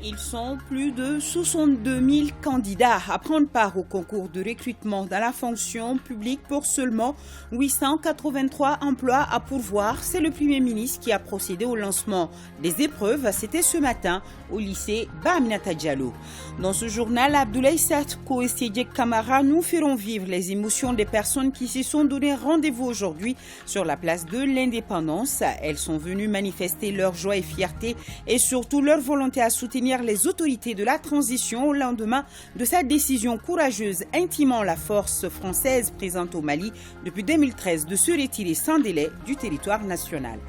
Ils sont plus de 62 000 candidats à prendre part au concours de recrutement dans la fonction publique pour seulement 883 emplois à pourvoir. C'est le Premier ministre qui a procédé au lancement des épreuves. C'était ce matin au lycée Ba Aminata Diallo. Dans ce journal, Abdoulaye Satko et Sédiek Kamara nous feront vivre les émotions des personnes qui se sont donné rendez-vous aujourd'hui sur la place de l'Indépendance. Elles sont venues manifester leur joie et fierté et surtout leur volonté à soutenir les autorités de la transition au lendemain de sa décision courageuse intimant la force française présente au Mali depuis 2013 de se retirer sans délai du territoire national.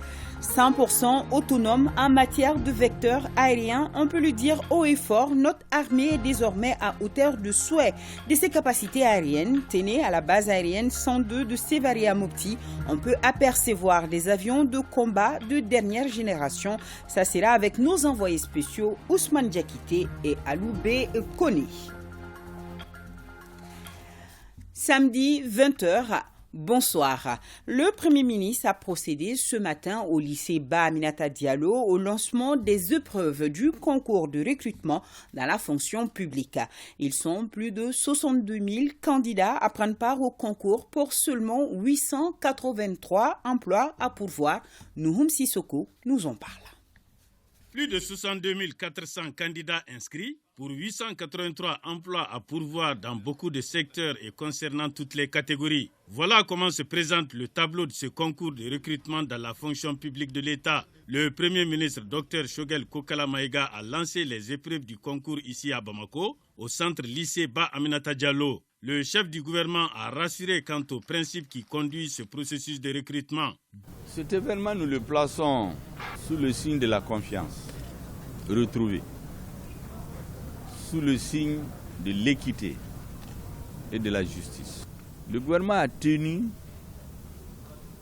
100% autonome en matière de vecteurs aériens, on peut le dire haut et fort, notre armée est désormais à hauteur de souhait de ses capacités aériennes. Tenez, à la base aérienne 102 de Sévaré à Mopti, on peut apercevoir des avions de combat de dernière génération. Ça sera avec nos envoyés spéciaux Ousmane Diakité et Aloubé Kone. Samedi 20h. Bonsoir. Le Premier ministre a procédé ce matin au lycée Ba Aminata Diallo au lancement des épreuves du concours de recrutement dans la fonction publique. Ils sont plus de 62 000 candidats à prendre part au concours pour seulement 883 emplois à pourvoir. Nouhoum Sissoko nous en parle. Plus de 62 400 candidats inscrits pour 883 emplois à pourvoir dans beaucoup de secteurs et concernant toutes les catégories. Voilà comment se présente le tableau de ce concours de recrutement dans la fonction publique de l'État. Le Premier ministre Dr Shogel Kokala Maïga a lancé les épreuves du concours ici à Bamako, au centre lycée Ba Aminata Diallo. Le chef du gouvernement a rassuré quant aux principes qui conduisent ce processus de recrutement. Cet événement, nous le plaçons sous le signe de la confiance retrouvée, sous le signe de l'équité et de la justice. Le gouvernement a tenu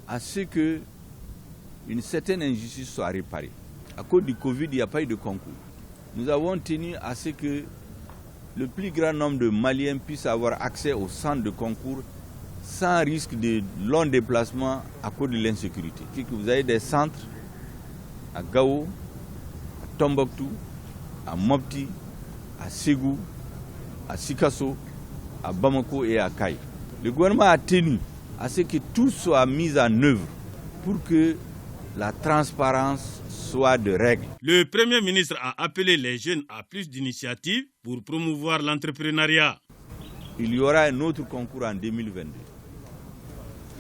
à ce que une certaine injustice soit réparée. À cause du Covid, il n'y a pas eu de concours. Nous avons tenu à ce que le plus grand nombre de Maliens puissent avoir accès au centre de concours sans risque de long déplacement à cause de l'insécurité. Vous avez des centres à Gao, à Tombouctou, à Mopti, à Ségou, à Sikasso, à Bamako et à Kaï. Le gouvernement a tenu à ce que tout soit mis en œuvre pour que la transparence soit de règle. Le Premier ministre a appelé les jeunes à plus d'initiatives pour promouvoir l'entrepreneuriat. Il y aura un autre concours en 2022.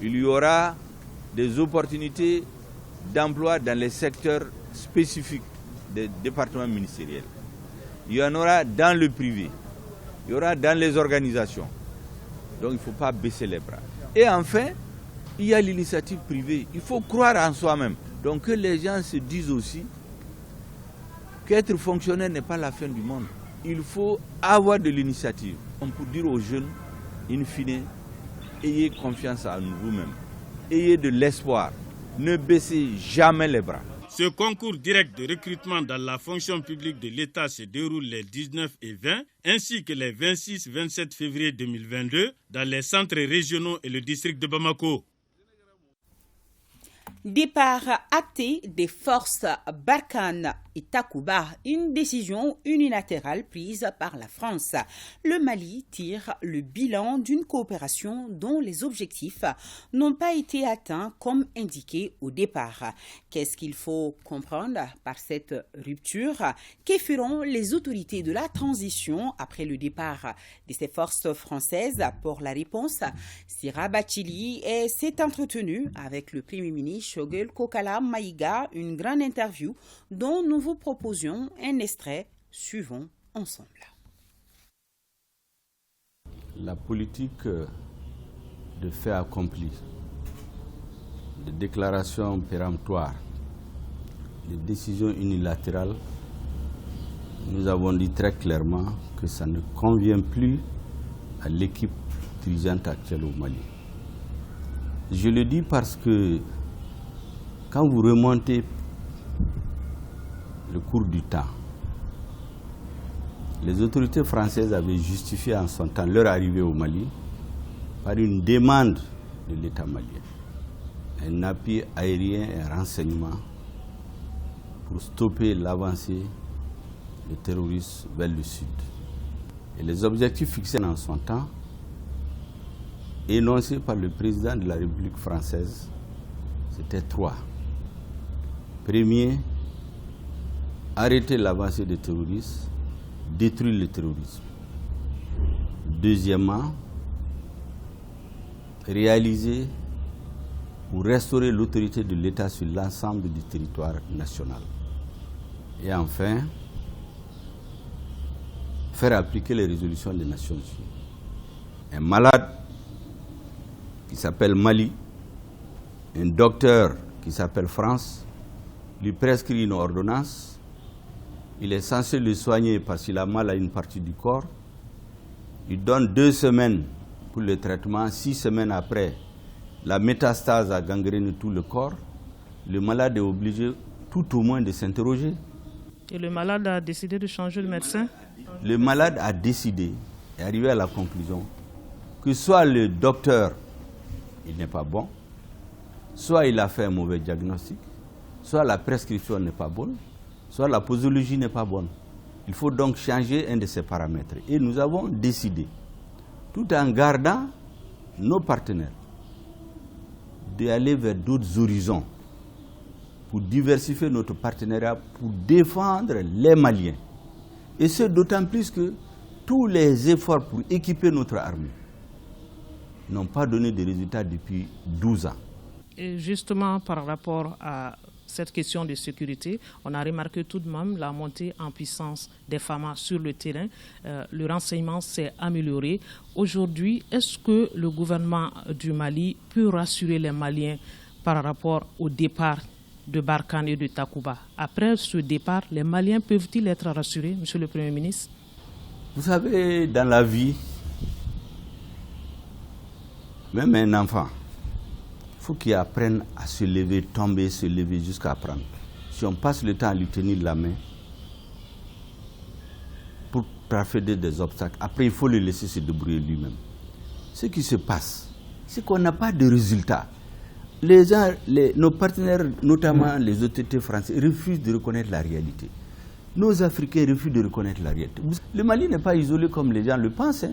Il y aura des opportunités d'emploi dans les secteurs spécifiques des départements ministériels. Il y en aura dans le privé, il y aura dans les organisations. Donc il ne faut pas baisser les bras. Et enfin, il y a l'initiative privée. Il faut croire en soi-même. Donc que les gens se disent aussi qu'être fonctionnaire n'est pas la fin du monde. Il faut avoir de l'initiative. On peut dire aux jeunes, in fine, ayez confiance en vous-même. Ayez de l'espoir. Ne baissez jamais les bras. Ce concours direct de recrutement dans la fonction publique de l'État se déroule les 19 et 20, ainsi que les 26-27 février 2022 dans les centres régionaux et le district de Bamako. Départ acté des forces Barkhane et Takuba, une décision unilatérale prise par la France. Le Mali tire le bilan d'une coopération dont les objectifs n'ont pas été atteints comme indiqué au départ. Qu'est-ce qu'il faut comprendre par cette rupture? Que feront les autorités de la transition après le départ de ces forces françaises? Pour la réponse, Sira Bachili s'est entretenu avec le Premier ministre Shogel Kokala Maïga, une grande interview dont nous vous proposions un extrait. Suivons ensemble. La politique de fait accompli, de déclarations péremptoires, de décisions unilatérales, nous avons dit très clairement que ça ne convient plus à l'équipe dirigeante actuelle au Mali. Je le dis parce que quand vous remontez le cours du temps, les autorités françaises avaient justifié en son temps leur arrivée au Mali par une demande de l'État malien, un appui aérien et un renseignement pour stopper l'avancée les terroristes vers le sud. Et les objectifs fixés dans son temps, énoncés par le président de la République française, c'était 3. Premier, arrêter l'avancée des terroristes, détruire le terrorisme. Deuxièmement, réaliser ou restaurer l'autorité de l'État sur l'ensemble du territoire national. Et enfin, faire appliquer les résolutions des Nations Unies. Un malade qui s'appelle Mali, un docteur qui s'appelle France, lui prescrit une ordonnance, il est censé le soigner parce qu'il a mal à une partie du corps, il donne 2 semaines pour le traitement, 6 semaines après, la métastase a gangréné tout le corps, le malade est obligé tout au moins de s'interroger. Et le malade a décidé de changer de médecin? Le malade a décidé, est arrivé à la conclusion, que soit le docteur, il n'est pas bon, soit il a fait un mauvais diagnostic, soit la prescription n'est pas bonne, soit la posologie n'est pas bonne. Il faut donc changer un de ces paramètres. Et nous avons décidé, tout en gardant nos partenaires, d'aller vers d'autres horizons pour diversifier notre partenariat, pour défendre les Maliens. Et ce d'autant plus que tous les efforts pour équiper notre armée n'ont pas donné de résultats depuis 12 ans. Et justement, par rapport à cette question de sécurité, on a remarqué tout de même la montée en puissance des FAMA sur le terrain. Le renseignement s'est amélioré. Aujourd'hui, est-ce que le gouvernement du Mali peut rassurer les Maliens par rapport au départ de Barkhane et de Takuba? Après ce départ, les Maliens peuvent-ils être rassurés, Monsieur le Premier ministre? Vous savez, dans la vie, même un enfant, il faut qu'il apprenne à se lever, tomber, se lever jusqu'à apprendre. Si on passe le temps à lui tenir la main pour traverser des obstacles, après il faut le laisser se débrouiller lui-même. Ce qui se passe, c'est qu'on n'a pas de résultat. Nos partenaires, notamment les autorités françaises, refusent de reconnaître la réalité. Nos Africains refusent de reconnaître la réalité. Le Mali n'est pas isolé comme les gens le pensent.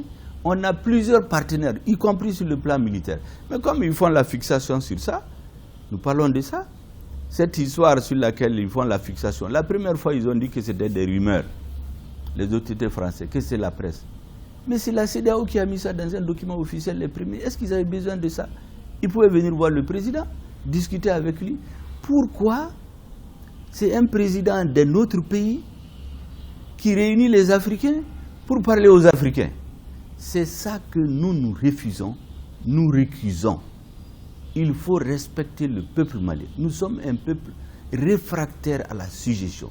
On a plusieurs partenaires, y compris sur le plan militaire. Mais comme ils font la fixation sur ça, nous parlons de ça. Cette histoire sur laquelle ils font la fixation, la première fois ils ont dit que c'était des rumeurs, les autorités françaises, que c'est la presse. Mais c'est la CEDEAO qui a mis ça dans un document officiel les premiers. Est-ce qu'ils avaient besoin de ça? Ils pouvaient venir voir le président, discuter avec lui. Pourquoi c'est un président d'un autre pays qui réunit les Africains pour parler aux Africains? C'est ça que nous refusons, nous récusons. Il faut respecter le peuple malien. Nous sommes un peuple réfractaire à la sujétion.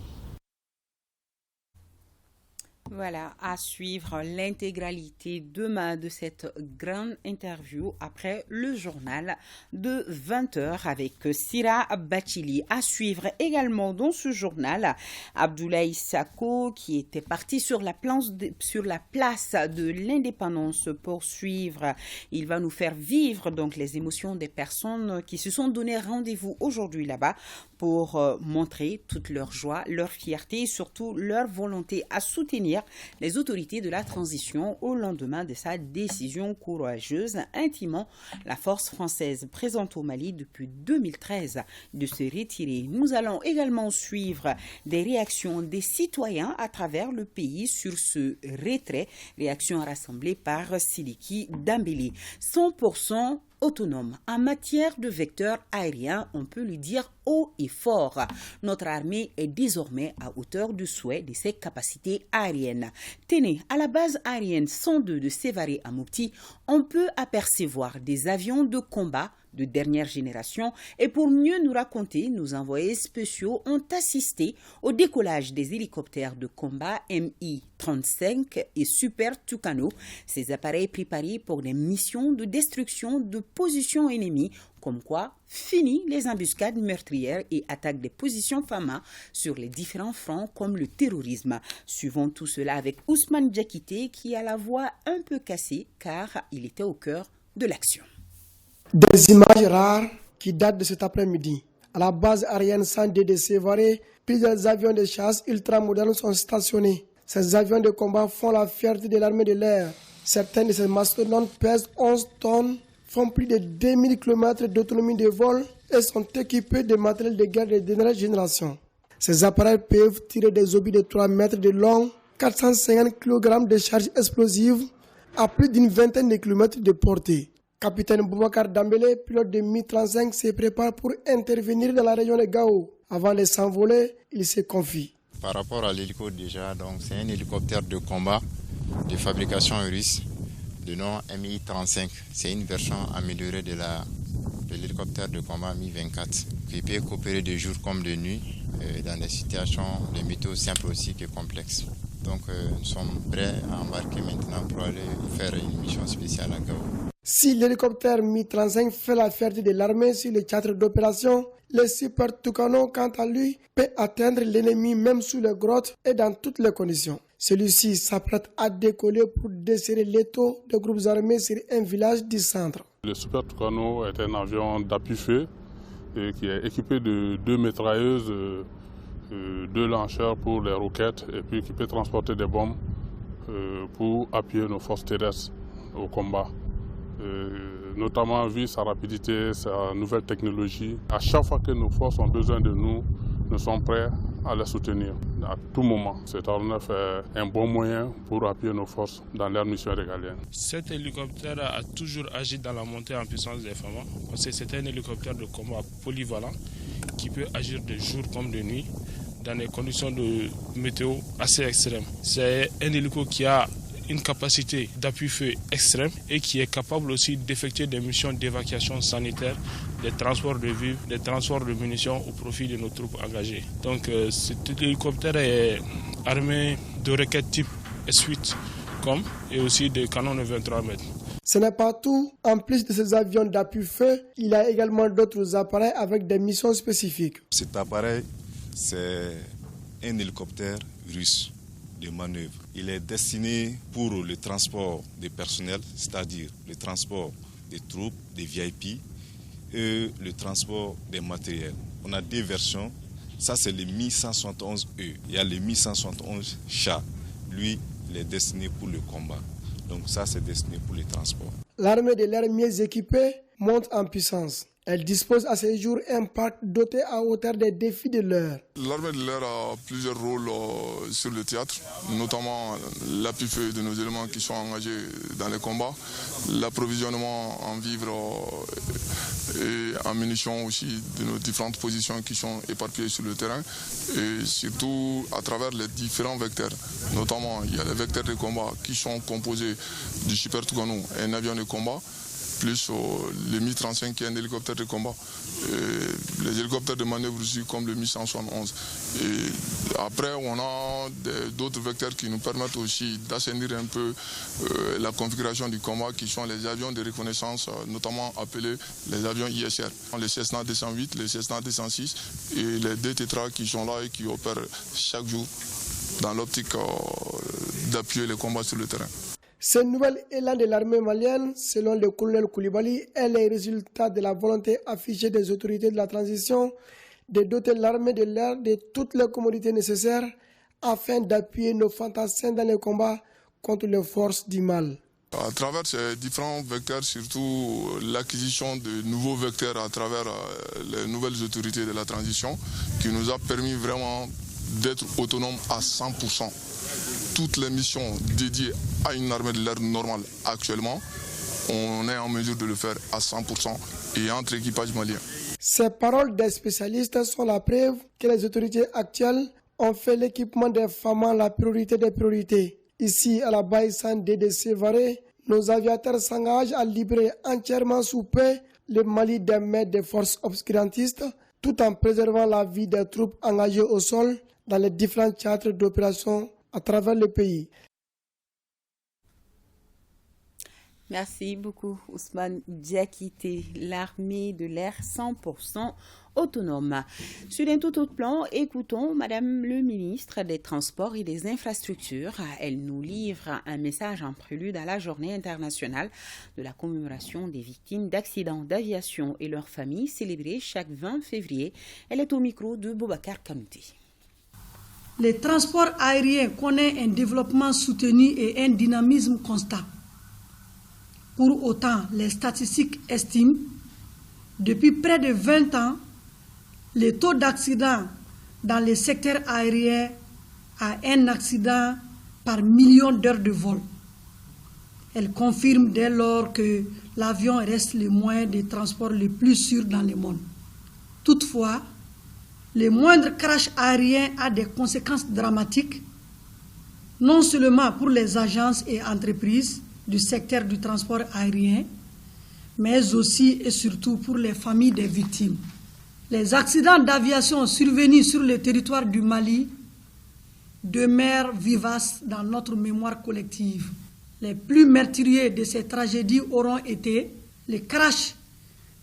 Voilà, à suivre l'intégralité demain de cette grande interview après le journal de 20h avec Sira Bachili. À suivre également dans ce journal, Abdoulaye Sako qui était parti sur la place de l'indépendance pour suivre. Il va nous faire vivre donc les émotions des personnes qui se sont donné rendez-vous aujourd'hui là-bas pour montrer toute leur joie, leur fierté et surtout leur volonté à soutenir les autorités de la transition au lendemain de sa décision courageuse, intimant la force française présente au Mali depuis 2013 de se retirer. Nous allons également suivre des réactions des citoyens à travers le pays sur ce retrait, réactions rassemblées par Sidiki Dambélé. 100% autonome en matière de vecteurs aériens, on peut le dire haut et fort. Notre armée est désormais à hauteur de souhait de ses capacités aériennes. Tenez, à la base aérienne 102 de Sévaré à Mopti, on peut apercevoir des avions de combat de dernière génération et pour mieux nous raconter, nos envoyés spéciaux ont assisté au décollage des hélicoptères de combat Mi-35 et Super Tucano, ces appareils préparés pour des missions de destruction de positions ennemies, comme quoi fini les embuscades meurtrières et attaques des positions FAMA sur les différents fronts comme le terrorisme. Suivons tout cela avec Ousmane Diakité qui a la voix un peu cassée car il était au cœur de l'action. Des images rares qui datent de cet après-midi À la base aérienne 102 de Sévaré, plusieurs avions de chasse ultramodernes sont stationnés. Ces avions de combat font la fierté de l'armée de l'air. Certains de ces mastodontes pèsent 11 tonnes, font plus de 2000 km d'autonomie de vol et sont équipés de matériel de guerre de dernière génération. Ces appareils peuvent tirer des obus de 3 mètres de long, 450 kg de charge explosive à plus d'une vingtaine de kilomètres de portée. Capitaine Boubacar Dambélé, pilote de Mi-35, se prépare pour intervenir dans la région de Gao. Avant de s'envoler, il se confie. Par rapport à l'hélico déjà, donc c'est un hélicoptère de combat de fabrication russe de nom Mi-35. C'est une version améliorée de l'hélicoptère de combat Mi-24 qui peut coopérer de jour comme de nuit dans des situations de météo simples aussi que complexes. Donc nous sommes prêts à embarquer maintenant pour aller faire une mission spéciale à Gao. Si l'hélicoptère Mi-35 fait la fierté de l'armée sur le théâtre d'opération, le Super Tucano, quant à lui, peut atteindre l'ennemi même sous les grottes et dans toutes les conditions. Celui-ci s'apprête à décoller pour desserrer l'étau des groupes armés sur un village du centre. Le Super Tucano est un avion d'appui-feu qui est équipé de 2 mitrailleuses, 2 lanceurs pour les roquettes et puis qui peut transporter des bombes pour appuyer nos forces terrestres au combat. Notamment vu sa rapidité, sa nouvelle technologie. À chaque fois que nos forces ont besoin de nous, nous sommes prêts à les soutenir à tout moment. Cet aéronef est un bon moyen pour appuyer nos forces dans leur mission régalienne. Cet hélicoptère a toujours agi dans la montée en puissance des FAMA parce que c'est un hélicoptère de combat polyvalent qui peut agir de jour comme de nuit dans des conditions de météo assez extrêmes. C'est un hélico qui a une capacité d'appui-feu extrême et qui est capable aussi d'effectuer des missions d'évacuation sanitaire, des transports de vivres, des transports de munitions au profit de nos troupes engagées. Donc cet hélicoptère est armé de roquettes type S8 et aussi de canons de 23 mètres. Ce n'est pas tout. En plus de ces avions d'appui-feu, il y a également d'autres appareils avec des missions spécifiques. Cet appareil, c'est un hélicoptère russe de manœuvre. Il est destiné pour le transport des personnels, c'est-à-dire le transport des troupes, des VIP et le transport des matériels. On a 2 versions. Ça, c'est le Mi-171E. Il y a le Mi-171Cha. Lui, il est destiné pour le combat. Donc ça, c'est destiné pour les transports. L'armée de l'air mieux équipée monte en puissance. Elle dispose à ce jour un parc doté à hauteur des défis de l'heure. L'armée de l'air a plusieurs rôles sur le théâtre, notamment l'appui-feu de nos éléments qui sont engagés dans les combats, l'approvisionnement en vivres et en munitions aussi de nos différentes positions qui sont éparpillées sur le terrain, et surtout à travers les différents vecteurs. Notamment, il y a les vecteurs de combat qui sont composés du Super Tucano, un avion de combat, plus le Mi-35 qui est un hélicoptère de combat, et les hélicoptères de manœuvre aussi comme le Mi-171. Et après, on a d'autres vecteurs qui nous permettent aussi d'assainir un peu la configuration du combat, qui sont les avions de reconnaissance, notamment appelés les avions ISR. Les Cessna 208, les Cessna 206 et les 2 Tétras qui sont là et qui opèrent chaque jour dans l'optique d'appuyer les combats sur le terrain. Ce nouvel élan de l'armée malienne, selon le colonel Koulibaly, est le résultat de la volonté affichée des autorités de la transition de doter l'armée de l'air de toutes les commodités nécessaires afin d'appuyer nos fantassins dans les combats contre les forces du mal. À travers ces différents vecteurs, surtout l'acquisition de nouveaux vecteurs à travers les nouvelles autorités de la transition, qui nous a permis vraiment d'être autonomes à 100%. Toutes les missions dédiées à une armée de l'air normale actuellement, on est en mesure de le faire à 100% et entre équipages maliens. Ces paroles des spécialistes sont la preuve que les autorités actuelles ont fait l'équipement des FAMA la priorité des priorités. Ici, à la base 102 de Sévaré, nos aviateurs s'engagent à libérer entièrement sous paix le Mali des mains des forces obscurantistes, tout en préservant la vie des troupes engagées au sol dans les différents théâtres d'opération à travers le pays. Merci beaucoup Ousmane Diakité, l'armée de l'air 100% autonome. Sur un tout autre plan, écoutons Madame le ministre des Transports et des Infrastructures. Elle nous livre un message en prélude à la journée internationale de la commémoration des victimes d'accidents d'aviation et leurs familles célébrée chaque 20 février. Elle est au micro de Boubacar Kanouté. Le transport aérien connaît un développement soutenu et un dynamisme constant. Pour autant, les statistiques estiment, depuis près de 20 ans, le taux d'accident dans le secteur aérien a un accident par million d'heures de vol. Elle confirme dès lors que l'avion reste le moyen de transport le plus sûr dans le monde. Toutefois, le moindre crash aérien a des conséquences dramatiques, non seulement pour les agences et entreprises du secteur du transport aérien, mais aussi et surtout pour les familles des victimes. Les accidents d'aviation survenus sur le territoire du Mali demeurent vivaces dans notre mémoire collective. Les plus meurtriers de ces tragédies auront été le crash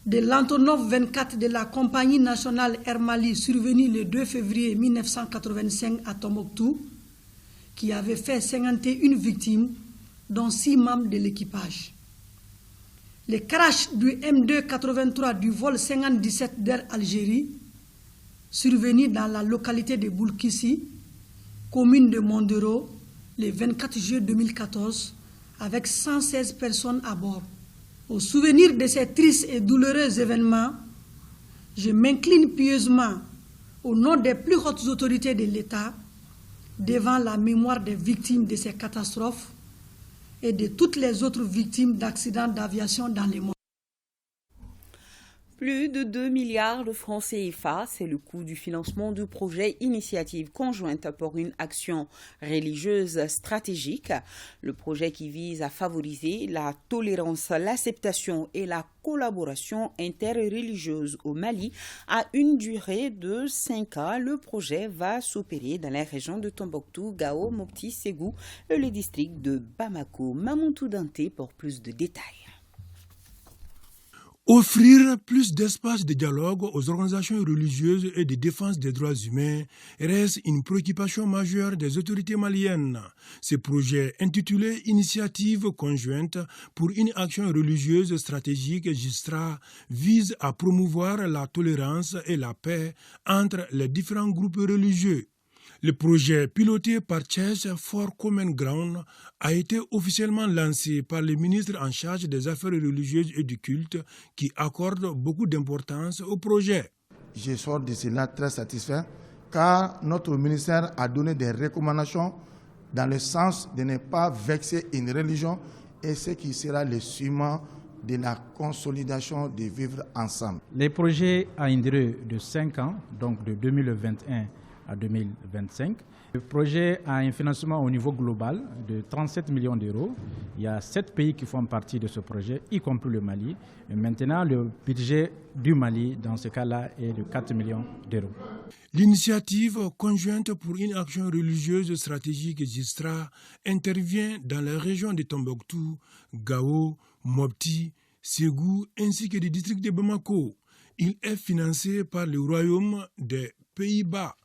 de l'Antonov 24 de la compagnie nationale Air Mali survenu le 2 février 1985 à Tombouctou, qui avait fait 51 victimes, dont 6 membres de l'équipage. Le crash du M283 du vol 57 d'Air Algérie, survenu dans la localité de Boulkissi, commune de Mondero, le 24 juillet 2014, avec 116 personnes à bord. Au souvenir de ces tristes et douloureux événements, je m'incline pieusement au nom des plus hautes autorités de l'État devant la mémoire des victimes de ces catastrophes et de toutes les autres victimes d'accidents d'aviation dans le monde. Plus de 2 milliards de francs CFA, c'est le coût du financement du projet Initiative conjointe pour une action religieuse stratégique. Le projet qui vise à favoriser la tolérance, l'acceptation et la collaboration interreligieuse au Mali a une durée de 5 ans. Le projet va s'opérer dans les régions de Tombouctou, Gao, Mopti, Ségou et le district de Bamako. Mamoudou Danté pour plus de détails. Offrir plus d'espace de dialogue aux organisations religieuses et de défense des droits humains reste une préoccupation majeure des autorités maliennes. Ce projet intitulé Initiative conjointe pour une action religieuse stratégique GISTRA vise à promouvoir la tolérance et la paix entre les différents groupes religieux. Le projet piloté par Church for Common Ground a été officiellement lancé par le ministre en charge des affaires religieuses et du culte qui accorde beaucoup d'importance au projet. Je sors de cela très satisfait car notre ministère a donné des recommandations dans le sens de ne pas vexer une religion et ce qui sera le ciment de la consolidation de vivre ensemble. Le projet a une durée de 5 ans, donc de 2021 à 2025. Le projet a un financement au niveau global de 37 millions d'euros. Il y a 7 pays qui font partie de ce projet, y compris le Mali. Et maintenant, le budget du Mali, dans ce cas-là, est de 4 millions d'euros. L'initiative conjointe pour une action religieuse stratégique GISTRA intervient dans les régions de Tombouctou, Gao, Mopti, Ségou ainsi que du district de Bamako. Il est financé par le Royaume des Pays-Bas.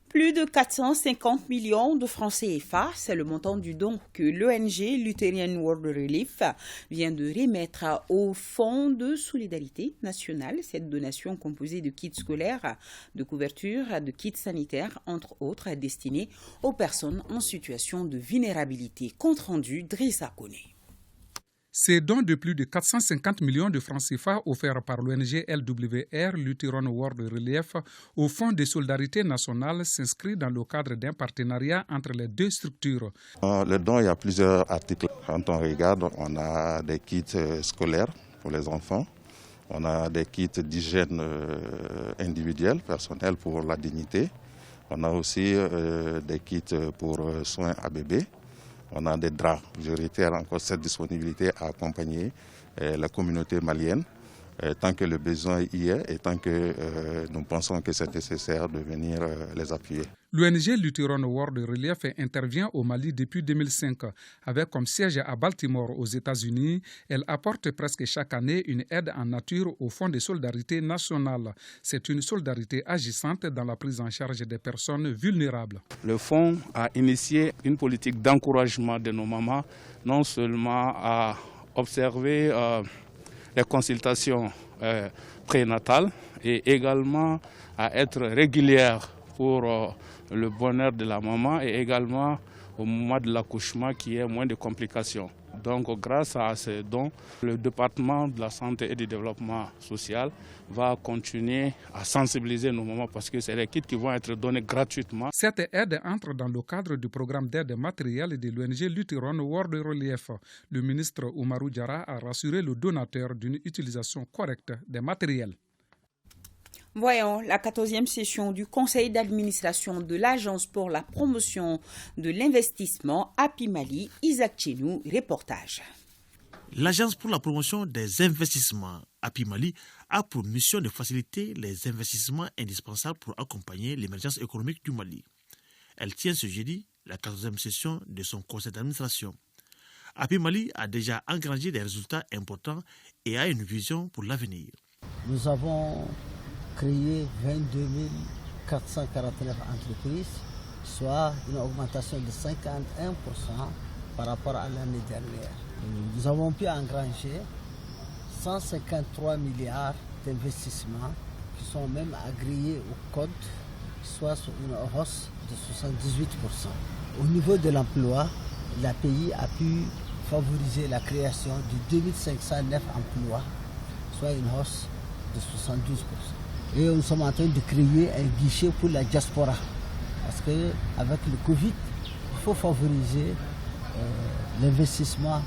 Plus de 450 millions de francs CFA, c'est le montant du don que l'ONG Lutheran World Relief vient de remettre au Fonds de solidarité nationale. Cette donation composée de kits scolaires, de couvertures, de kits sanitaires, entre autres, est destinée aux personnes en situation de vulnérabilité. Compte rendu Drissa Koné. Ces dons de plus de 450 millions de francs CFA offerts par l'ONG LWR, Lutheran World Relief, au Fonds de solidarité nationale s'inscrit dans le cadre d'un partenariat entre les deux structures. Le don, il y a plusieurs articles. Quand on regarde, on a des kits scolaires pour les enfants, on a des kits d'hygiène individuelle, personnelle pour la dignité, on a aussi des kits pour soins à bébé. On a des draps. Je réitère encore cette disponibilité à accompagner la communauté malienne tant que le besoin y est et tant que nous pensons que c'est nécessaire de venir les appuyer. L'ONG Lutheran World Relief intervient au Mali depuis 2005. Avec comme siège à Baltimore aux États-Unis, elle apporte presque chaque année une aide en nature au Fonds de solidarité nationale. C'est une solidarité agissante dans la prise en charge des personnes vulnérables. Le Fonds a initié une politique d'encouragement de nos mamans, non seulement à observer les consultations prénatales et également à être régulières pour le bonheur de la maman et également au moment de l'accouchement qui est moins de complications. Donc grâce à ces dons, le département de la santé et du développement social va continuer à sensibiliser nos mamans parce que c'est des kits qui vont être donnés gratuitement. Cette aide entre dans le cadre du programme d'aide matérielle de l'ONG Lutheran World Relief. Le ministre Oumarou Diarra a rassuré le donateur d'une utilisation correcte des matériels. Voyons la 14e session du conseil d'administration de l'Agence pour la promotion de l'investissement API Mali. Isaac Chenou, reportage. L'Agence pour la promotion des investissements API Mali a pour mission de faciliter les investissements indispensables pour accompagner l'émergence économique du Mali. Elle tient ce jeudi la 14e session de son conseil d'administration. API Mali a déjà engrangé des résultats importants et a une vision pour l'avenir. Nous avons créé 22 449 entreprises, soit une augmentation de 51% par rapport à l'année dernière. Nous avons pu engranger 153 milliards d'investissements qui sont même agréés au code, soit une hausse de 78%. Au niveau de l'emploi, l'API a pu favoriser la création de 2509 emplois, soit une hausse de 72%. Et nous sommes en train de créer un guichet pour la diaspora. Parce qu'avec le Covid, il faut favoriser l'investissement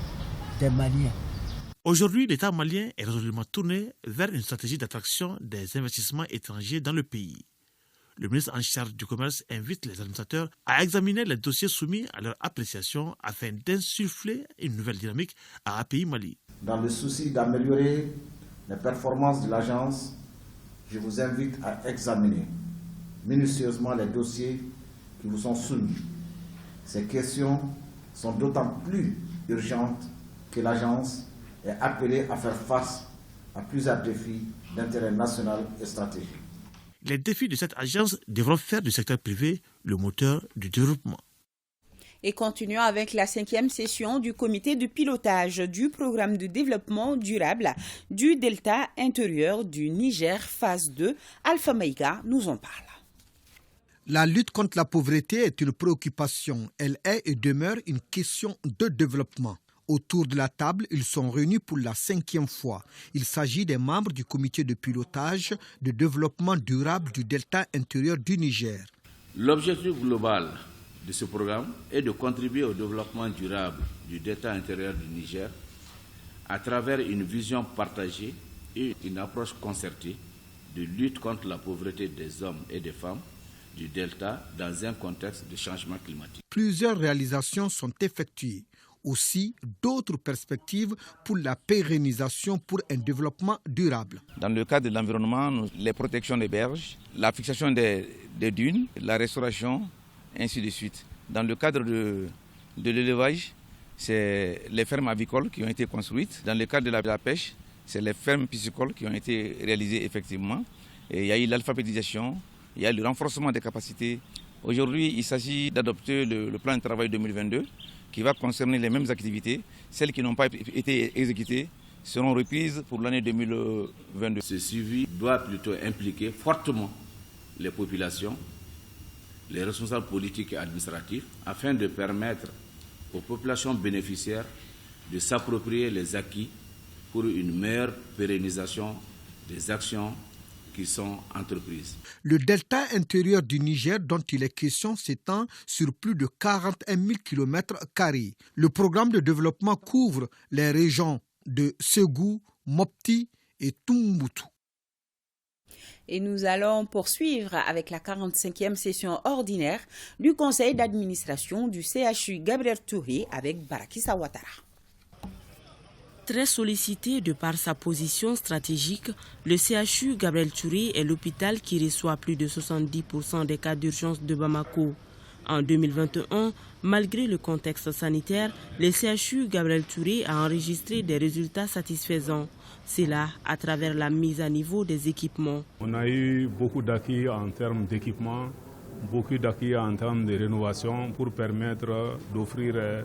des Maliens. Aujourd'hui, l'État malien est résolument tourné vers une stratégie d'attraction des investissements étrangers dans le pays. Le ministre en charge du commerce invite les administrateurs à examiner les dossiers soumis à leur appréciation afin d'insuffler une nouvelle dynamique à API Mali. Dans le souci d'améliorer les performances de l'agence, je vous invite à examiner minutieusement les dossiers qui vous sont soumis. Ces questions sont d'autant plus urgentes que l'agence est appelée à faire face à plusieurs défis d'intérêt national et stratégique. Les défis de cette agence devront faire du secteur privé le moteur du développement. Et continuons avec la 5e session du comité de pilotage du programme de développement durable du delta intérieur du Niger, phase 2. Alpha Maïga nous en parle. La lutte contre la pauvreté est une préoccupation. Elle est et demeure une question de développement. Autour de la table, ils sont réunis pour la 5e fois. Il s'agit des membres du comité de pilotage de développement durable du delta intérieur du Niger. L'objectif global de ce programme est de contribuer au développement durable du delta intérieur du Niger à travers une vision partagée et une approche concertée de lutte contre la pauvreté des hommes et des femmes du delta dans un contexte de changement climatique. Plusieurs réalisations sont effectuées. Aussi, d'autres perspectives pour la pérennisation pour un développement durable. Dans le cadre de l'environnement, les protections des berges, la fixation des dunes, la restauration, ainsi de suite. Dans le cadre de l'élevage, c'est les fermes avicoles qui ont été construites. Dans le cadre de la pêche, c'est les fermes piscicoles qui ont été réalisées effectivement. Et il y a eu l'alphabétisation, il y a le renforcement des capacités. Aujourd'hui, il s'agit d'adopter le plan de travail 2022 qui va concerner les mêmes activités. Celles qui n'ont pas été exécutées seront reprises pour l'année 2022. Ce suivi doit plutôt impliquer fortement les populations, les responsables politiques et administratifs, afin de permettre aux populations bénéficiaires de s'approprier les acquis pour une meilleure pérennisation des actions qui sont entreprises. Le delta intérieur du Niger dont il est question s'étend sur plus de 41 000 km². Le programme de développement couvre les régions de Ségou, Mopti et Tombouctou. Et nous allons poursuivre avec la 45e session ordinaire du conseil d'administration du CHU Gabriel Touré avec Barakissa Ouattara. Très sollicité de par sa position stratégique, le CHU Gabriel Touré est l'hôpital qui reçoit plus de 70% des cas d'urgence de Bamako. En 2021, malgré le contexte sanitaire, le CHU Gabriel Touré a enregistré des résultats satisfaisants. C'est là à travers la mise à niveau des équipements. On a eu beaucoup d'acquis en termes d'équipement, beaucoup d'acquis en termes de rénovation pour permettre d'offrir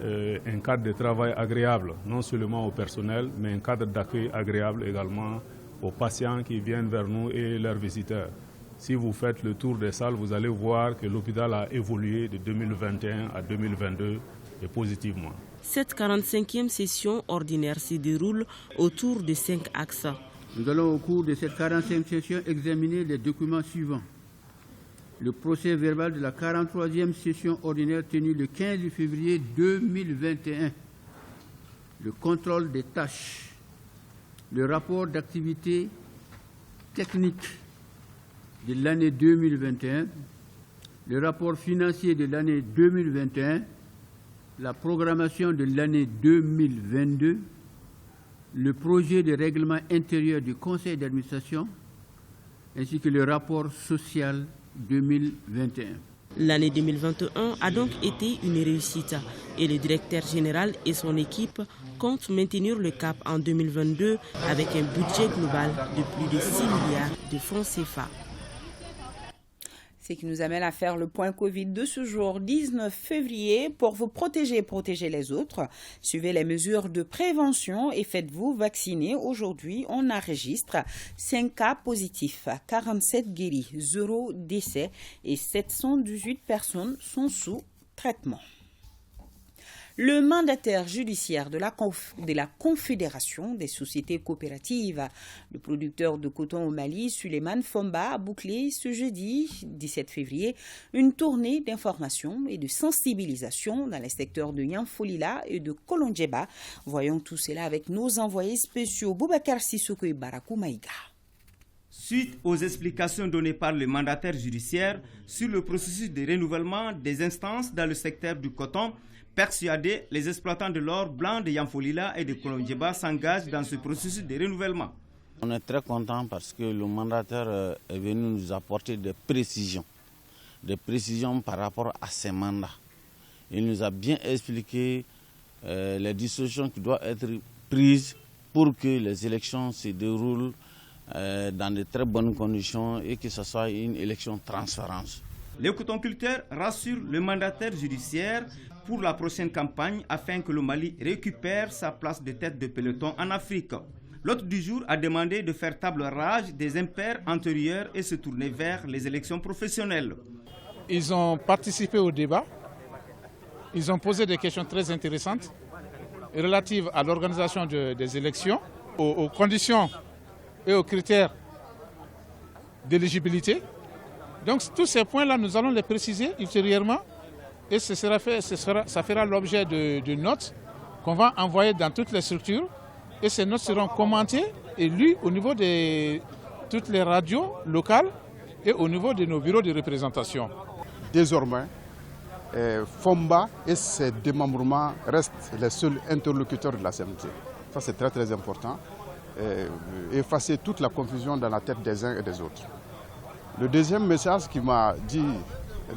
un cadre de travail agréable, non seulement au personnel, mais un cadre d'accueil agréable également aux patients qui viennent vers nous et leurs visiteurs. Si vous faites le tour des salles, vous allez voir que l'hôpital a évolué de 2021 à 2022 et positivement. Cette 45e session ordinaire se déroule autour de 5 axes. Nous allons au cours de cette 45e session examiner les documents suivants. Le procès verbal de la 43e session ordinaire tenue le 15 février 2021. Le contrôle des tâches. Le rapport d'activité technique de l'année 2021. Le rapport financier de l'année 2021. La programmation de l'année 2022. Le projet de règlement intérieur du conseil d'administration ainsi que le rapport social 2021. L'année 2021 a donc été une réussite et le directeur général et son équipe comptent maintenir le cap en 2022 avec un budget global de plus de 6 milliards de francs CFA. Ce qui nous amène à faire le point Covid de ce jour 19 février. Pour vous protéger et protéger les autres, suivez les mesures de prévention et faites-vous vacciner. Aujourd'hui, on enregistre 5 cas positifs, 47 guéris, 0 décès et 718 personnes sont sous traitement. Le mandataire judiciaire de la Confédération des sociétés coopératives, le producteur de coton au Mali, Suleiman Fomba, a bouclé ce jeudi 17 février une tournée d'information et de sensibilisation dans les secteurs de Yanfolila et de Kolondjeba. Voyons tout cela avec nos envoyés spéciaux Boubacar Sissoko et Barakou Maïga. Suite aux explications données par le mandataire judiciaire sur le processus de renouvellement des instances dans le secteur du coton, persuadés, les exploitants de l'or blanc de Yanfolila et de Kolondjeba s'engagent dans ce processus de renouvellement. On est très content parce que le mandataire est venu nous apporter des précisions par rapport à ces mandats. Il nous a bien expliqué les dispositions qui doivent être prises pour que les élections se déroulent dans de très bonnes conditions et que ce soit une élection transparente. Les cotonculteurs rassurent le mandataire judiciaire pour la prochaine campagne afin que le Mali récupère sa place de tête de peloton en Afrique. L'hôte du jour a demandé de faire table rase des impairs antérieurs et se tourner vers les élections professionnelles. Ils ont participé au débat, ils ont posé des questions très intéressantes relatives à l'organisation des élections, aux conditions et aux critères d'éligibilité. Donc tous ces points-là, nous allons les préciser ultérieurement et ça fera l'objet de notes qu'on va envoyer dans toutes les structures et ces notes seront commentées et lues au niveau de toutes les radios locales et au niveau de nos bureaux de représentation. Désormais, Fomba et ses démembrements restent les seuls interlocuteurs de la CMT. Ça c'est très très important. Effacer toute la confusion dans la tête des uns et des autres. Le deuxième message qu'il m'a dit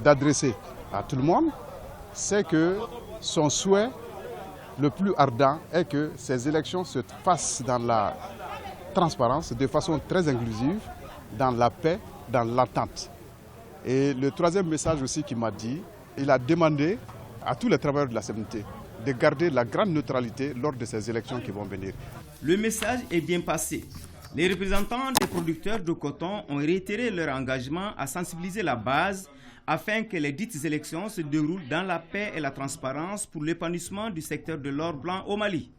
d'adresser à tout le monde, c'est que son souhait le plus ardent est que ces élections se fassent dans la transparence, de façon très inclusive, dans la paix, dans l'attente. Et le troisième message aussi qu'il m'a dit, il a demandé à tous les travailleurs de la CMT de garder la grande neutralité lors de ces élections qui vont venir. Le message est bien passé. Les représentants des producteurs de coton ont réitéré leur engagement à sensibiliser la base afin que les dites élections se déroulent dans la paix et la transparence pour l'épanouissement du secteur de l'or blanc au Mali.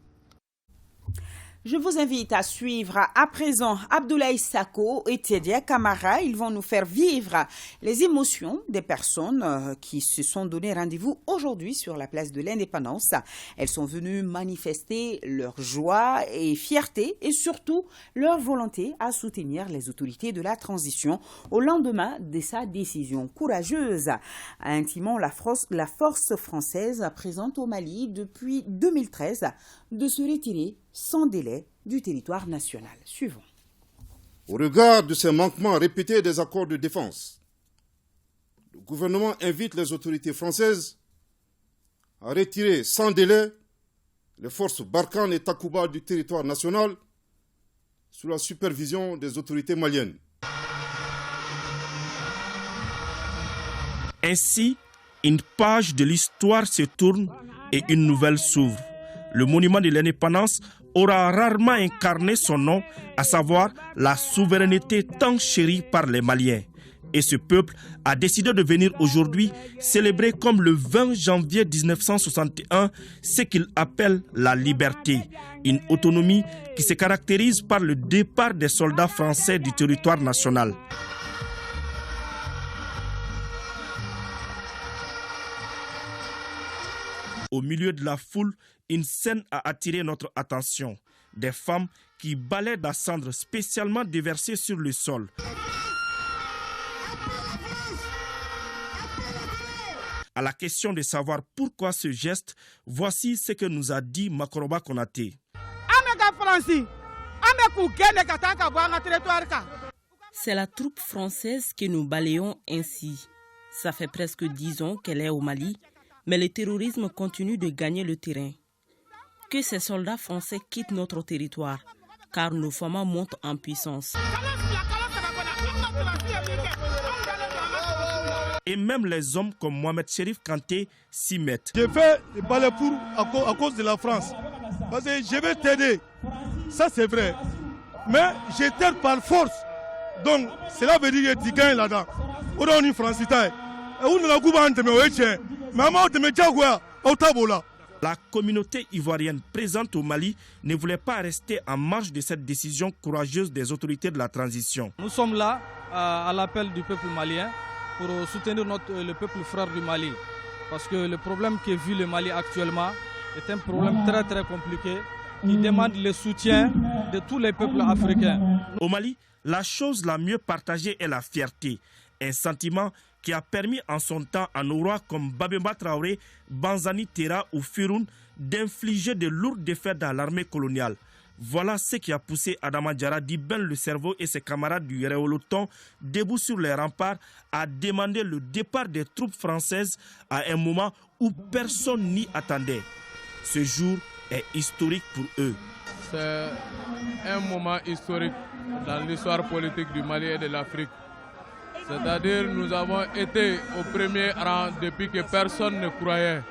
Je vous invite à suivre à présent Abdoulaye Sako et Tedia Kamara. Ils vont nous faire vivre les émotions des personnes qui se sont donné rendez-vous aujourd'hui sur la place de l'Indépendance. Elles sont venues manifester leur joie et fierté et surtout leur volonté à soutenir les autorités de la transition au lendemain de sa décision courageuse, intimant la force française présente au Mali depuis 2013 de se retirer sans délai du territoire national. Suivons. Au regard de ces manquements répétés des accords de défense, le gouvernement invite les autorités françaises à retirer sans délai les forces Barkhane et Takuba du territoire national sous la supervision des autorités maliennes. Ainsi, une page de l'histoire se tourne et une nouvelle s'ouvre. Le monument de l'indépendance aura rarement incarné son nom, à savoir la souveraineté tant chérie par les Maliens. Et ce peuple a décidé de venir aujourd'hui célébrer comme le 20 janvier 1961 ce qu'il appelle la liberté, une autonomie qui se caractérise par le départ des soldats français du territoire national. Au milieu de la foule, une scène a attiré notre attention. Des femmes qui balaient la cendre spécialement déversée sur le sol. À la question de savoir pourquoi ce geste, voici ce que nous a dit Makoroba Konaté. C'est la troupe française que nous balayons ainsi. Ça fait presque 10 ans qu'elle est au Mali, mais le terrorisme continue de gagner le terrain. Que ces soldats français quittent notre territoire, car nos femmes montent en puissance. Et même les hommes comme Mohamed Chérif Kanté s'y mettent. Je fais le balai à cause de la France. Parce que je vais t'aider. Ça c'est vrai. Mais je t'aide par force. Donc cela veut dire que tu gagnes là-dedans. On est français. La communauté ivoirienne présente au Mali ne voulait pas rester en marge de cette décision courageuse des autorités de la transition. Nous sommes là à l'appel du peuple malien pour soutenir le peuple frère du Mali. Parce que le problème que vit le Mali actuellement est un problème très très compliqué qui demande le soutien de tous les peuples africains. Au Mali, la chose la mieux partagée est la fierté, un sentiment qui a permis en son temps à nos rois comme Babemba Traoré, Banzani Tera ou Firoun d'infliger de lourdes défaites dans l'armée coloniale. Voilà ce qui a poussé Adama Diarra, Dibben le Cerveau et ses camarades du Réoloton, debout sur les remparts, à demander le départ des troupes françaises à un moment où personne n'y attendait. Ce jour est historique pour eux. C'est un moment historique dans l'histoire politique du Mali et de l'Afrique. C'est-à-dire nous avons été au premier rang depuis que personne ne croyait,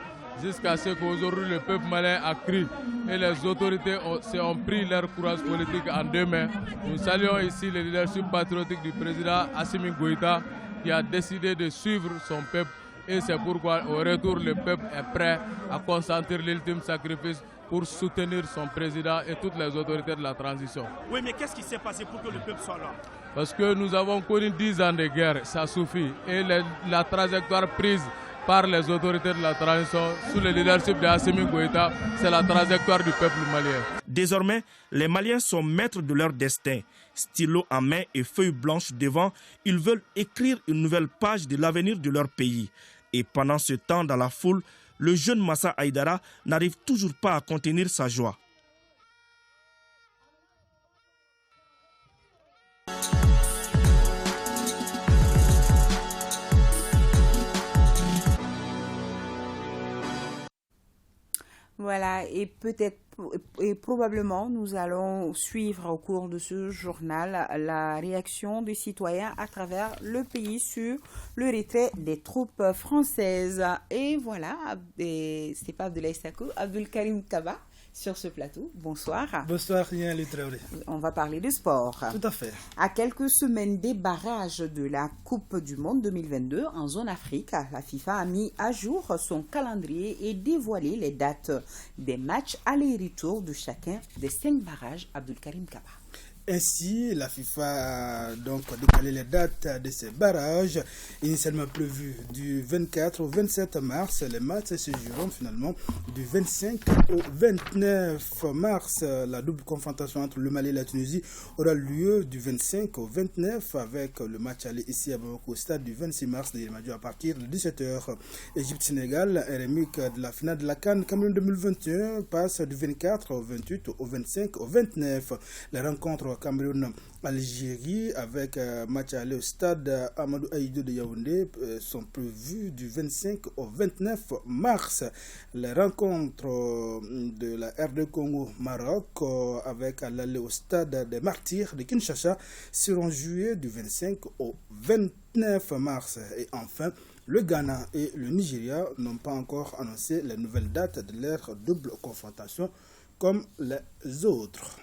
jusqu'à ce qu'aujourd'hui le peuple malien a crié et les autorités ont pris leur courage politique en deux mains. Nous saluons ici le leadership patriotique du président Assimi Goïta qui a décidé de suivre son peuple et c'est pourquoi au retour le peuple est prêt à consentir l'ultime sacrifice pour soutenir son président et toutes les autorités de la transition. Oui, mais qu'est-ce qui s'est passé pour que le peuple soit là? Parce que nous avons connu 10 ans de guerre, ça suffit. Et la trajectoire prise par les autorités de la transition sous le leadership de Assimi Goïta, c'est la trajectoire du peuple malien. Désormais, les Maliens sont maîtres de leur destin. Stylo en main et feuille blanche devant, ils veulent écrire une nouvelle page de l'avenir de leur pays. Et pendant ce temps, dans la foule, le jeune Massa Haïdara n'arrive toujours pas à contenir sa joie. Voilà, et peut-être et probablement nous allons suivre au cours de ce journal la réaction des citoyens à travers le pays sur le retrait des troupes françaises. Et voilà, c'est pas Abdoulaye Sako, Abdul Karim Kaba, sur ce plateau. Bonsoir. Bonsoir, Yann Traoré. On va parler de sport. Tout à fait. À quelques semaines des barrages de la Coupe du Monde 2022 en zone Afrique, la FIFA a mis à jour son calendrier et dévoilé les dates des matchs aller-retour de chacun des 5 barrages. Abdulkarim Kaba. Ainsi, la FIFA a donc décalé les dates de ces barrages, initialement prévus du 24 au 27 mars. Les matchs se joueront finalement du 25 au 29 mars. La double confrontation entre le Mali et la Tunisie aura lieu du 25 au 29 avec le match aller ici à Bamako au stade du 26 mars de Yelmadio à partir de 17h. Égypte-Sénégal, RMIC de la finale de la CAN Cameroun 2021 passe du 24 au 28 au 25 au 29. La rencontre Cameroun-Algérie avec match aller au stade Amadou Aïdou de Yaoundé sont prévus du 25 au 29 mars. Les rencontres de la RD Congo-Maroc avec l'aller au stade des Martyrs de Kinshasa seront jouées du 25 au 29 mars. Et enfin, le Ghana et le Nigeria n'ont pas encore annoncé les nouvelles dates de leur double confrontation comme les autres.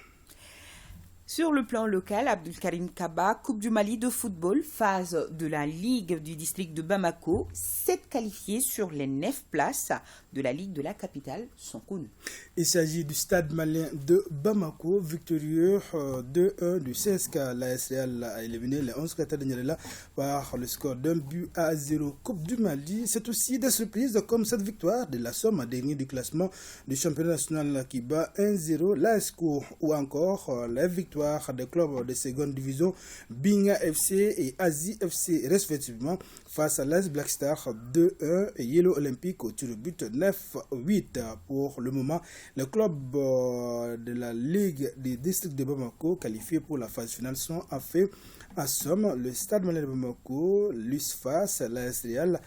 Sur le plan local, Abdulkarim Kaba, Coupe du Mali de football, phase de la Ligue du district de Bamako, 7 qualifiés sur les 9 places de la Ligue de la capitale sont connus. Il s'agit du stade malien de Bamako, victorieux 2-1 du CSK. L'AS Real a éliminé les 11 Qatar de Nyarela par le score d'1-0. Coupe du Mali, c'est aussi des surprises comme cette victoire de la Somme, dernier du classement du championnat national qui bat 1-0 l'ASCO, ou encore la victoire des clubs de seconde division Binga FC et Asie FC respectivement face à l'AS Black Star 2-1 et Yellow Olympique au tir au but 9-8. Pour le moment, les clubs de la Ligue des districts de Bamako qualifiés pour la phase finale sont en fait à Somme, le Stade Malien de Bamako, l'USFAS, l'AS Real,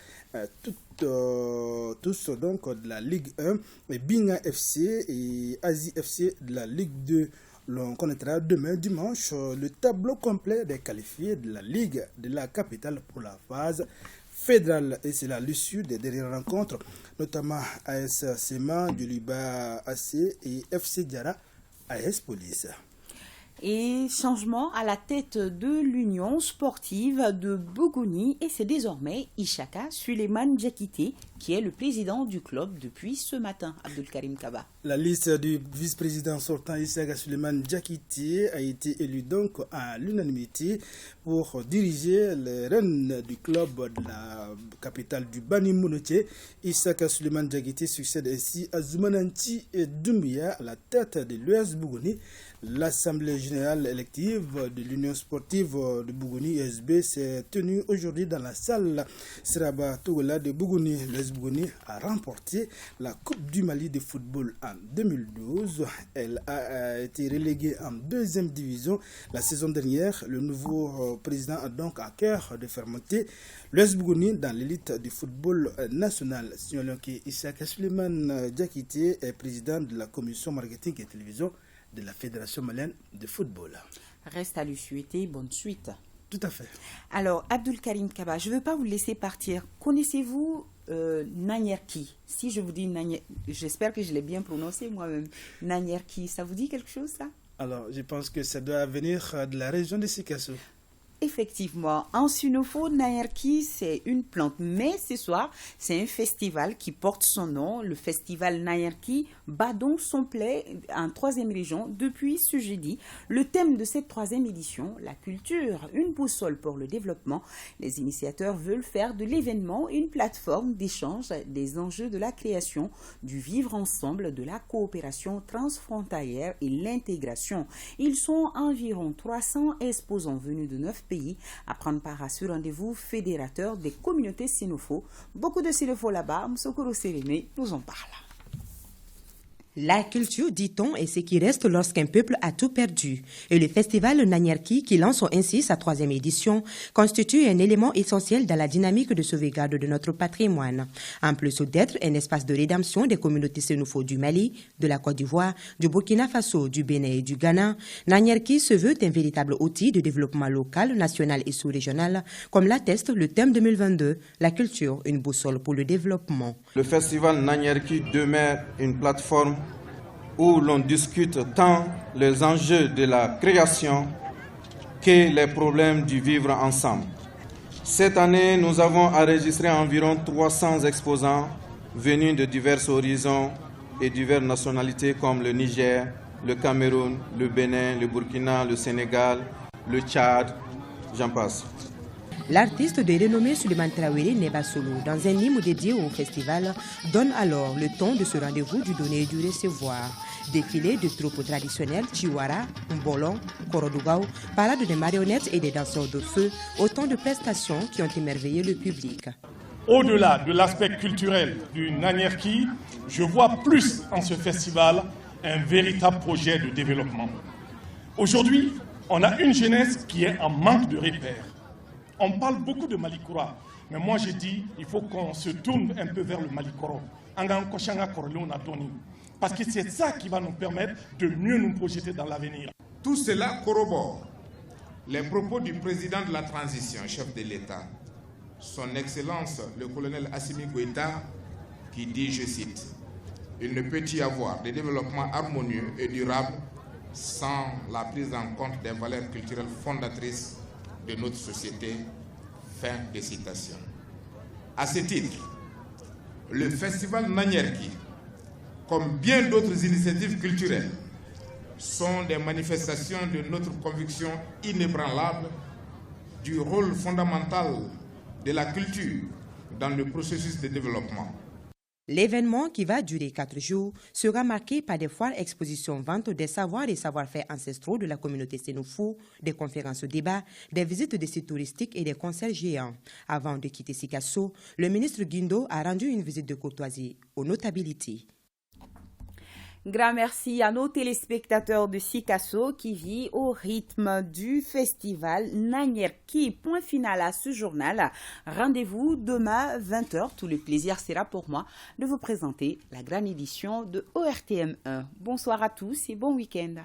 tous donc de la Ligue 1 et Binga FC et Asie FC de la Ligue 2. L'on connaîtra demain dimanche le tableau complet des qualifiés de la Ligue de la capitale pour la phase fédérale. Et c'est là l'issue des dernières rencontres, notamment AS Sema, Djoliba AC et FC Diara AS Police. Et changement à la tête de l'Union sportive de Bougouni, et c'est désormais Ishaka Suleiman Djakité qui est le président du club depuis ce matin. Abdulkarim Kaba. La liste du vice-président sortant Ishaka Suleiman Djakité a été élue donc à l'unanimité pour diriger les rênes du club de la capitale du Bani Mounoté. Ishaka Suleiman Djakité succède ainsi à Zoumananti et Doumbia à la tête de l'US Bougouni. L'Assemblée générale élective de l'Union sportive de Bougouni, USB, s'est tenue aujourd'hui dans la salle Siraba Tougola de Bougouni. L'US Bougouni a remporté la Coupe du Mali de football en 2012. Elle a été reléguée en 2e division la saison dernière. Le nouveau président a donc à cœur de faire monter l'US Bougouni dans l'élite du football national. Signalons que Ishaka Suleiman Djakité est président de la commission marketing et télévision de la Fédération malienne de football. Reste à lui souhaiter bonne suite. Tout à fait. Alors, Abdulkarim Kaba, je ne veux pas vous laisser partir. Connaissez-vous Nanyerki? Si je vous dis Nanyerki, j'espère que je l'ai bien prononcé moi-même. Nanyerki, ça vous dit quelque chose, ça? Alors, je pense que ça doit venir de la région de Sikasso. Effectivement, en Sunofo, Nanyerki, c'est une plante. Mais ce soir, c'est un festival qui porte son nom. Le festival Nanyerki bat donc son plein en 3e région depuis ce jeudi. Le thème de cette 3e édition, la culture, une boussole pour le développement. Les initiateurs veulent faire de l'événement une plateforme d'échange des enjeux de la création, du vivre ensemble, de la coopération transfrontalière et l'intégration. Ils sont environ 300 exposants venus de 9 pays à prendre part à ce rendez-vous fédérateur des communautés Sinofo. Beaucoup de Sinofo là-bas, Msokoro Séréné nous en parle. La culture, dit-on, est ce qui reste lorsqu'un peuple a tout perdu. Et le festival Nanyerki, qui lance ainsi sa 3e édition, constitue un élément essentiel dans la dynamique de sauvegarde de notre patrimoine. En plus d'être un espace de rédemption des communautés sénoufo du Mali, de la Côte d'Ivoire, du Burkina Faso, du Bénin et du Ghana, Nanyerki se veut un véritable outil de développement local, national et sous-régional, comme l'atteste le thème 2022, la culture, une boussole pour le développement. Le festival Nanyerki demeure une plateforme où l'on discute tant les enjeux de la création que les problèmes du vivre ensemble. Cette année, nous avons enregistré environ 300 exposants venus de divers horizons et diverses nationalités comme le Niger, le Cameroun, le Bénin, le Burkina, le Sénégal, le Tchad, j'en passe. L'artiste de renommée Souleymane Traoré n'est pas solo. Dans un hymne dédié au festival, donne alors le ton de ce rendez-vous du donner et du recevoir. Défilé de troupes traditionnelles, Chiwara, Mbolon, Korodougaou, parade de marionnettes et des danseurs de feu, autant de prestations qui ont émerveillé le public. Au-delà de l'aspect culturel du Nanyerki, je vois plus en ce festival un véritable projet de développement. Aujourd'hui, on a une jeunesse qui est en manque de repères. On parle beaucoup de Malikoura, mais moi j'ai dit il faut qu'on se tourne un peu vers le Malikoro. Parce que c'est ça qui va nous permettre de mieux nous projeter dans l'avenir. Tout cela corrobore les propos du président de la transition, chef de l'État, son Excellence le colonel Assimi Goïta, qui dit, je cite, « Il ne peut y avoir de développement harmonieux et durable sans la prise en compte des valeurs culturelles fondatrices de notre société. » Fin de citation. À ce titre, le festival Nanyerki, comme bien d'autres initiatives culturelles, sont des manifestations de notre conviction inébranlable du rôle fondamental de la culture dans le processus de développement. L'événement, qui va durer 4 jours, sera marqué par des foires, expositions, ventes des savoirs et savoir-faire ancestraux de la communauté sénoufou, des conférences débats, des visites de sites touristiques et des concerts géants. Avant de quitter Sikasso, le ministre Guindo a rendu une visite de courtoisie aux notabilités. Grand merci à nos téléspectateurs de Sikasso qui vivent au rythme du festival Nanyerki. Point final à ce journal. Rendez-vous demain 20h. Tout le plaisir sera pour moi de vous présenter la grande édition de ORTM 1. Bonsoir à tous et bon week-end.